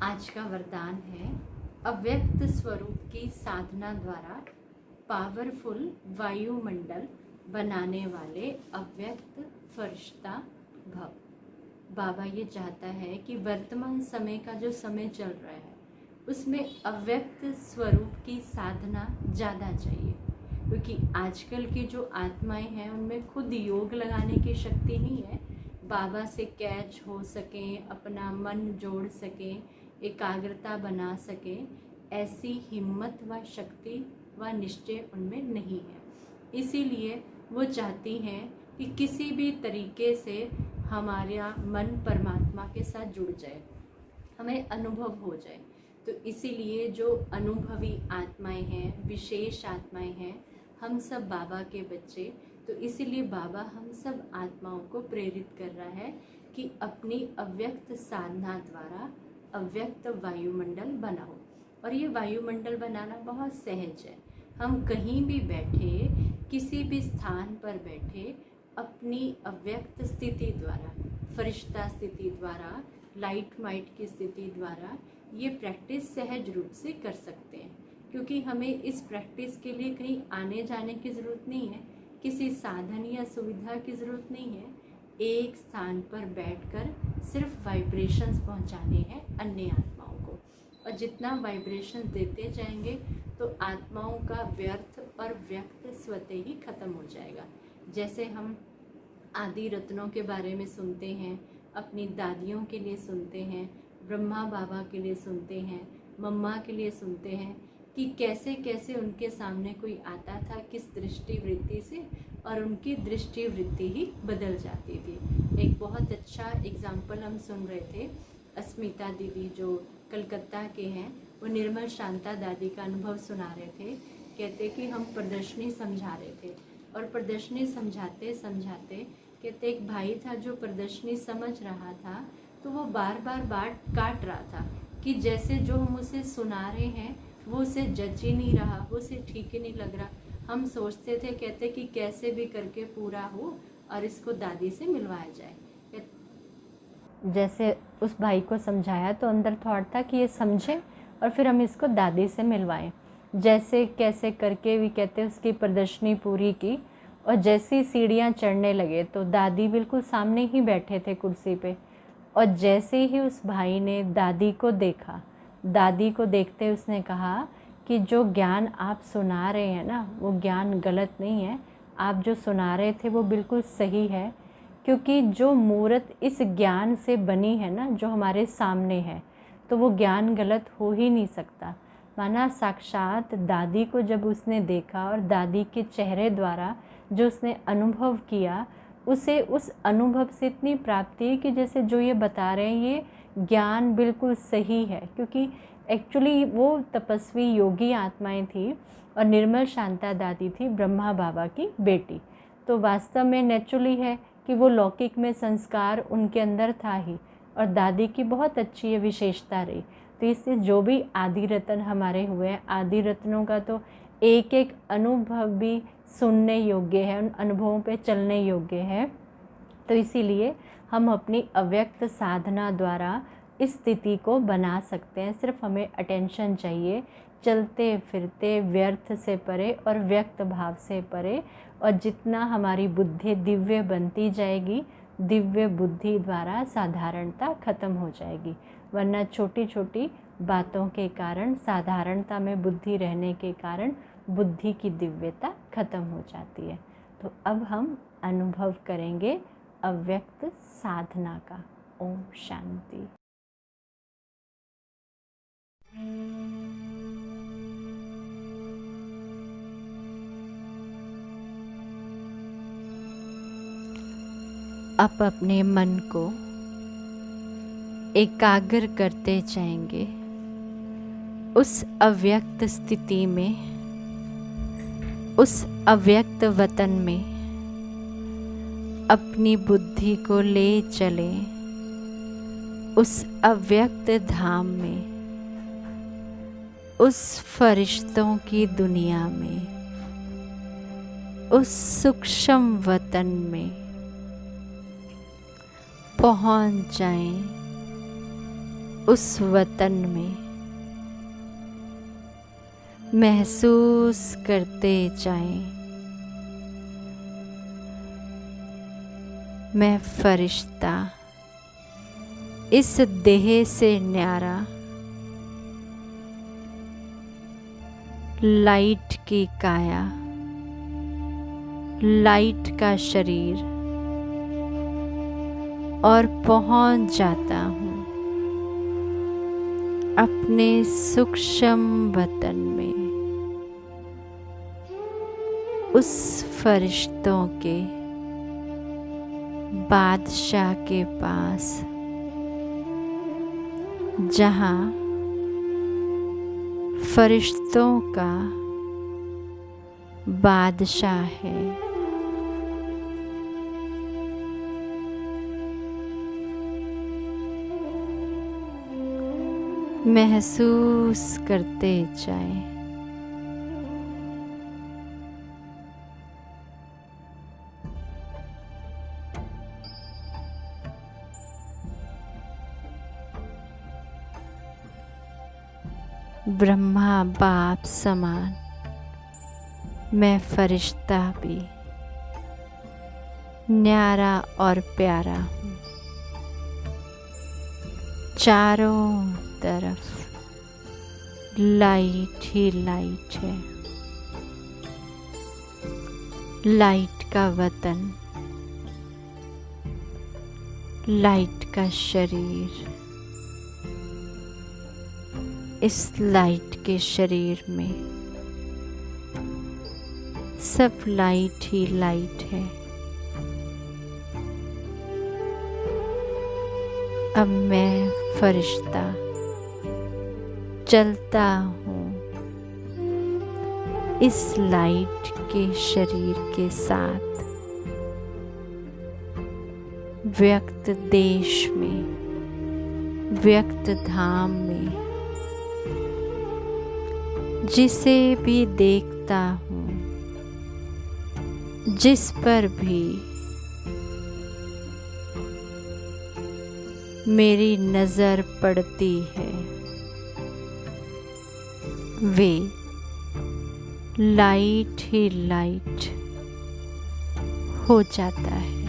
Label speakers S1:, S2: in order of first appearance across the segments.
S1: आज का वरदान है अव्यक्त स्वरूप की साधना द्वारा पावरफुल वायुमंडल बनाने वाले अव्यक्त फरिश्ता भव। बाबा ये चाहता है कि वर्तमान समय का जो समय चल रहा है उसमें अव्यक्त स्वरूप की साधना ज़्यादा चाहिए, क्योंकि आजकल की जो आत्माएं हैं उनमें खुद योग लगाने की शक्ति नहीं है। बाबा से कैच हो सकें, अपना मन जोड़ सकें, एकाग्रता बना सकें, ऐसी हिम्मत व शक्ति व निश्चय उनमें नहीं है। इसीलिए वो चाहती हैं कि किसी भी तरीके से हमारा मन परमात्मा के साथ जुड़ जाए, हमें अनुभव हो जाए। तो इसीलिए जो अनुभवी आत्माएं हैं, विशेष आत्माएं हैं, हम सब बाबा के बच्चे, तो इसीलिए बाबा हम सब आत्माओं को प्रेरित कर रहा है कि अपनी अव्यक्त साधना द्वारा अव्यक्त वायुमंडल बनाओ। और ये वायुमंडल बनाना बहुत सहज है। हम कहीं भी बैठे, किसी भी स्थान पर बैठे, अपनी अव्यक्त स्थिति द्वारा, फरिश्ता स्थिति द्वारा, लाइट माइट की स्थिति द्वारा ये प्रैक्टिस सहज रूप से कर सकते हैं। क्योंकि हमें इस प्रैक्टिस के लिए कहीं आने जाने की ज़रूरत नहीं है, किसी साधन या सुविधा की ज़रूरत नहीं है। एक स्थान पर बैठकर सिर्फ वाइब्रेशंस पहुंचाने हैं अन्य आत्माओं को, और जितना वाइब्रेशंस देते जाएंगे तो आत्माओं का व्यर्थ और व्यक्त स्वतः ही खत्म हो जाएगा। जैसे हम आदि रत्नों के बारे में सुनते हैं, अपनी दादियों के लिए सुनते हैं, ब्रह्मा बाबा के लिए सुनते हैं, मम्मा के लिए सुनते हैं कि कैसे कैसे उनके सामने कोई आता था, किस दृष्टि वृत्ति से, और उनकी दृष्टि वृत्ति ही बदल जाती थी। एक बहुत अच्छा एग्जाम्पल हम सुन रहे थे, अस्मिता दीदी जो कलकत्ता के हैं, वो निर्मल शांता दादी का अनुभव सुना रहे थे। कहते कि हम प्रदर्शनी समझा रहे थे, और प्रदर्शनी समझाते समझाते कहते एक भाई था जो प्रदर्शनी समझ रहा था, तो वो बार बार बाट काट रहा था कि जैसे जो हम उसे सुना रहे हैं वो उसे जज ही नहीं रहा, वो उसे ठीक ही नहीं लग रहा। हम सोचते थे, कहते कि कैसे भी करके पूरा हो और इसको दादी से मिलवाया जाए।
S2: जैसे उस भाई को समझाया तो अंदर थॉट था कि ये समझे और फिर हम इसको दादी से मिलवाएं। जैसे कैसे करके भी कहते उसकी प्रदर्शनी पूरी की, और जैसी सीढ़ियाँ चढ़ने लगे तो दादी बिल्कुल सामने ही बैठे थे कुर्सी पे। और जैसे ही उस भाई ने दादी को देखा, दादी को देखते उसने कहा कि जो ज्ञान आप सुना रहे हैं ना, वो ज्ञान गलत नहीं है, आप जो सुना रहे थे वो बिल्कुल सही है। क्योंकि जो मूर्त इस ज्ञान से बनी है ना, जो हमारे सामने है, तो वो ज्ञान गलत हो ही नहीं सकता। माना साक्षात दादी को जब उसने देखा और दादी के चेहरे द्वारा जो उसने अनुभव किया, उसे उस अनुभव से इतनी प्राप्ति है कि जैसे जो ये बता रहे हैं ये ज्ञान बिल्कुल सही है। क्योंकि एक्चुअली वो तपस्वी योगी आत्माएं थी, और निर्मल शांता दादी थी ब्रह्मा बाबा की बेटी। तो वास्तव में नेचुरली है कि वो लौकिक में संस्कार उनके अंदर था ही, और दादी की बहुत अच्छी ये विशेषता रही। तो इससे जो भी आदि रत्न हमारे हुए हैं, आदि रत्नों का तो एक एक अनुभव भी सुनने योग्य है, उन अनुभवों पे चलने योग्य है। तो इसीलिए हम अपनी अव्यक्त साधना द्वारा इस स्थिति को बना सकते हैं। सिर्फ हमें अटेंशन चाहिए, चलते फिरते व्यर्थ से परे और व्यक्त भाव से परे। और जितना हमारी बुद्धि दिव्य बनती जाएगी, दिव्य बुद्धि द्वारा साधारणता खत्म हो जाएगी। वरना छोटी छोटी बातों के कारण, साधारणता में बुद्धि रहने के कारण बुद्धि की दिव्यता खत्म हो जाती है। तो अब हम अनुभव करेंगे अव्यक्त साधना का। ओम शांति। अब अपने मन को एकाग्र करते जाएंगे उस अव्यक्त स्थिति में, उस अव्यक्त वतन में अपनी बुद्धि को ले चलें, उस अव्यक्त धाम में, उस फरिश्तों की दुनिया में, उस सूक्ष्म वतन में पहुंच जाएं। उस वतन में महसूस करते जाएं, मैं फरिश्ता इस देह से न्यारा, लाइट की काया, लाइट का शरीर, और पहुंच जाता हूँ अपने सूक्ष्म वतन में, उस फरिश्तों के बादशाह के पास जहाँ फरिश्तों का बादशाह है। महसूस करते जाएं, ब्रह्मा बाप समान मैं फरिश्ता भी न्यारा और प्यारा हूँ। चारों तरफ लाइट ही लाइट है, लाइट का वतन, लाइट का शरीर। इस लाइट के शरीर में सब लाइट ही लाइट है। अब मैं फरिश्ता चलता हूँ इस लाइट के शरीर के साथ व्यक्त देश में, व्यक्त धाम में। जिसे भी देखता हूँ, जिस पर भी मेरी नजर पड़ती है, वे लाइट ही लाइट हो जाता है।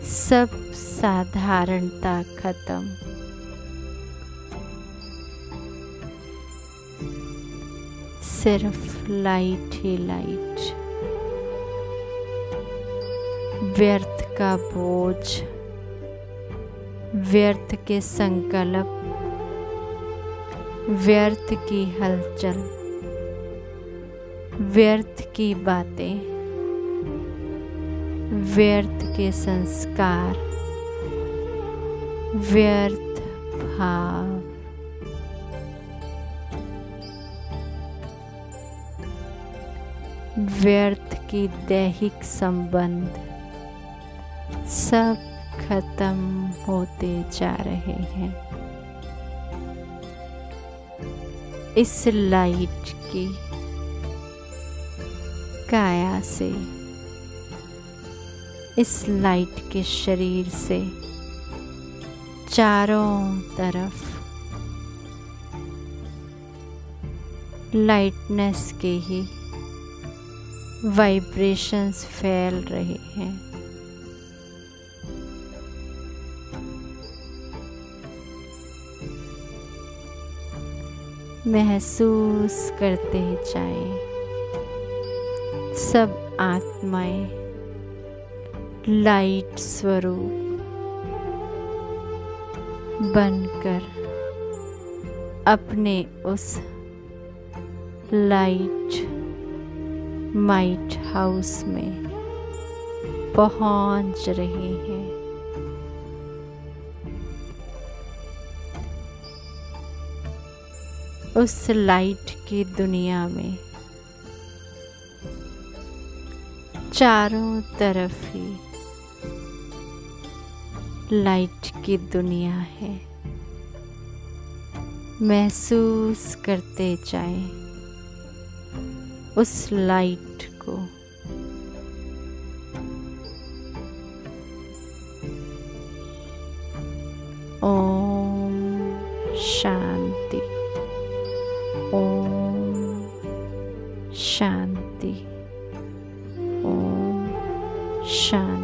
S2: सब साधारणता खत्म, सिर्फ लाइट ही लाइट। व्यर्थ का बोझ, व्यर्थ के संकल्प, व्यर्थ की हलचल, व्यर्थ की बातें, व्यर्थ के संस्कार, व्यर्थ भाव, व्यर्थ की दैहिक संबंध सब खत्म होते जा रहे हैं। इस लाइट की काया से, इस लाइट के शरीर से चारों तरफ लाइटनेस के ही वाइब्रेशंस फैल रहे हैं। महसूस करते जाएं, सब आत्माएं लाइट स्वरूप बनकर अपने उस लाइट माइट हाउस में पहुंच रहे हैं। उस लाइट की दुनिया में चारों तरफ ही लाइट की दुनिया है। महसूस करते जाएं उस लाइट को। ओम
S1: शांति।